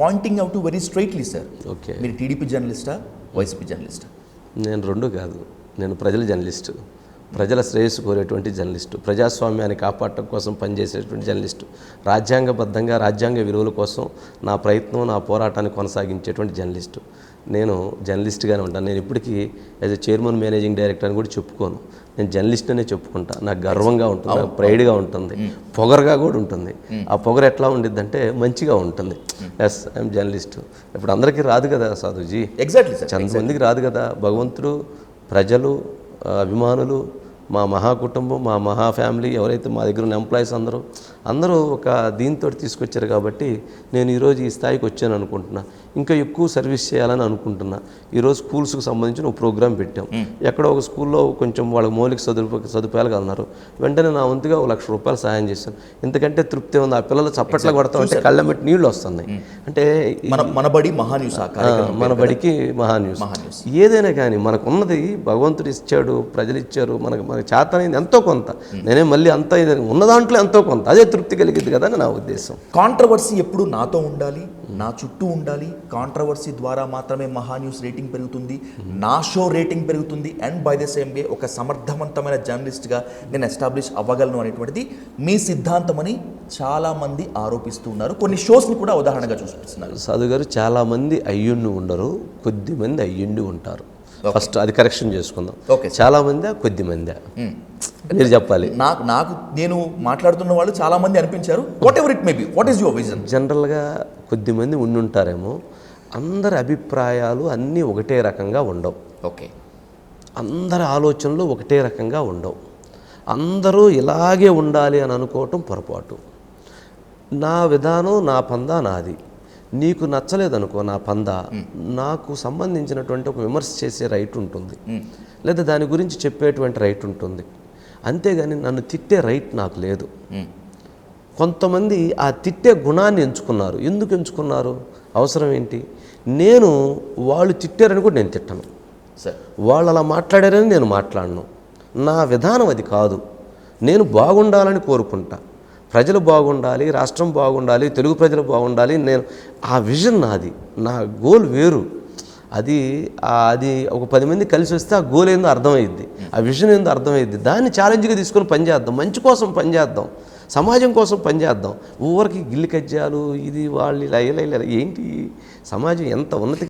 Pointing out very straightly sir. Okay, మీరు TDP జర్నలిస్టా, YCP జర్నలిస్టా? నేను రెండు కాదు, నేను ప్రజల జర్నలిస్టు, ప్రజల శ్రేయస్సు కోరేటువంటి జర్నలిస్టు, ప్రజాస్వామ్యాన్ని కాపాడటం కోసం పనిచేసేటువంటి జర్నలిస్టు, రాజ్యాంగబద్ధంగా రాజ్యాంగ విలువల కోసం నా ప్రయత్నం, నా పోరాటాన్ని కొనసాగించేటువంటి జర్నలిస్టు. నేను జర్నలిస్ట్గానే ఉంటాను. నేను ఇప్పటికీ as a chairman managing director అని కూడా చెప్పుకోను, నేను జర్నలిస్ట్ అనే చెప్పుకుంటా. నాకు గర్వంగా ఉంటుంది, నాకు ప్రైడ్గా ఉంటుంది, పొగరుగా కూడా ఉంటుంది. ఆ పొగరు ఎట్లా ఉండిద్దంటే మంచిగా ఉంటుంది. Yes, I'm journalist. ఇప్పుడు అందరికీ రాదు కదా సాధుజీ, ఎగ్జాక్ట్లీ సార్, చాలామందికి రాదు కదా. భగవంతుడు, ప్రజలు, అభిమానులు, మా మహా కుటుంబం, మా మహా ఫ్యామిలీ, ఎవరైతే మా దగ్గర ఉన్న ఎంప్లాయీస్ అందరూ ఒక దీంతో తీసుకొచ్చారు కాబట్టి నేను ఈరోజు ఈ స్థాయికి వచ్చాను అనుకుంటున్నా. ఇంకా ఎక్కువ సర్వీస్ చేయాలని అనుకుంటున్నా. ఈరోజు స్కూల్స్కి సంబంధించిన ఒక ప్రోగ్రాం పెట్టాం. ఎక్కడో ఒక స్కూల్లో కొంచెం వాళ్ళకి మౌలిక సదుపాయాలు కలన్నారు. వెంటనే నా వంతుగా ₹1,00,000 సహాయం చేశాను. ఎందుకంటే తృప్తి ఉంది. ఆ పిల్లలు చప్పట్ల కొడతాం అంటే కళ్ళమెట్టి నీళ్ళు వస్తున్నాయి. అంటే మన బడి మహాన్యూస్, మన బడికి మహాన్యూస్. ఏదైనా కానీ మనకు ఉన్నది భగవంతుడు ఇచ్చాడు, ప్రజలు ఇచ్చారు, మనకు చేతనైంది ఎంతో కొంత. నేనే మళ్ళీ అంతా ఉన్న దాంట్లో ఎంతో కొంత, అదే తృప్తి కలిగింది కదా అని నా ఉద్దేశం. కాంట్రవర్సీ ఎప్పుడు నాతో ఉండాలి, నా చుట్టూ ఉండాలి. కాంట్రవర్సీ ద్వారా మాత్రమే మహాన్యూస్ రేటింగ్ పెరుగుతుంది, నా షో రేటింగ్ పెరుగుతుంది. And by the same way ఒక సమర్థవంతమైన జర్నలిస్ట్గా నేను ఎస్టాబ్లిష్ అవ్వగలను అనేటువంటిది మీ సిద్ధాంతం అని చాలామంది ఆరోపిస్తూ ఉన్నారు. కొన్ని షోస్ని కూడా ఉదాహరణగా చూపిస్తున్నారు. సాధు గారు, చాలామంది అయ్యుండి ఉండరు, కొద్దిమంది అయ్యుండి ఉంటారు. ఫస్ట్ అది కరెక్షన్ చేసుకుందాం. చాలామంది, కొద్దిమంది, మీరు చెప్పాలి. నాకు నేను మాట్లాడుతున్న వాళ్ళు చాలా మంది అనిపించారు. Whatever it may be, what is your vision? జనరల్గా కొద్దిమంది ఉండుంటారేమో. అందరి అభిప్రాయాలు అన్నీ ఒకటే రకంగా ఉండవు. ఓకే, అందరి ఆలోచనలు ఒకటే రకంగా ఉండవు. అందరూ ఇలాగే ఉండాలి అని అనుకోవటం పొరపాటు. నా విధానం, నా పందా నాది. నీకు నచ్చలేదనుకో నా పందా, నాకు సంబంధించినటువంటి ఒక విమర్శ చేసే రైట్ ఉంటుంది, లేదా దాని గురించి చెప్పేటువంటి రైట్ ఉంటుంది. అంతేగాని నన్ను తిట్టే రైట్ నాకు లేదు. కొంతమంది ఆ తిట్టే గుణాన్ని ఎంచుకున్నారు. ఎందుకు ఎంచుకున్నారు? అవసరం ఏంటి? నేను వాళ్ళు తిట్టారని కూడా నేను తిట్టను, వాళ్ళు అలా మాట్లాడారని నేను మాట్లాడను. నా విధానం అది కాదు. నేను బాగుండాలని కోరుకుంటా. ప్రజలు బాగుండాలి, రాష్ట్రం బాగుండాలి, తెలుగు ప్రజలు బాగుండాలి. నేను ఆ విజన్ నాది, నా గోల్ వేరు. అది ఒక 10 మంది కలిసి వస్తే ఆ గోల్ ఏందో అర్థమైద్ది, ఆ విజన్ ఏందో అర్థమైద్ది. దాన్ని ఛాలెంజ్గా తీసుకొని పనిచేద్దాం, మంచి కోసం పనిచేద్దాం, సమాజం కోసం పనిచేద్దాం. ఊరికి గిల్లి కజ్జాలు, ఇది వాళ్ళు ఇలా ఏంటి? సమాజం ఎంత ఉన్నతి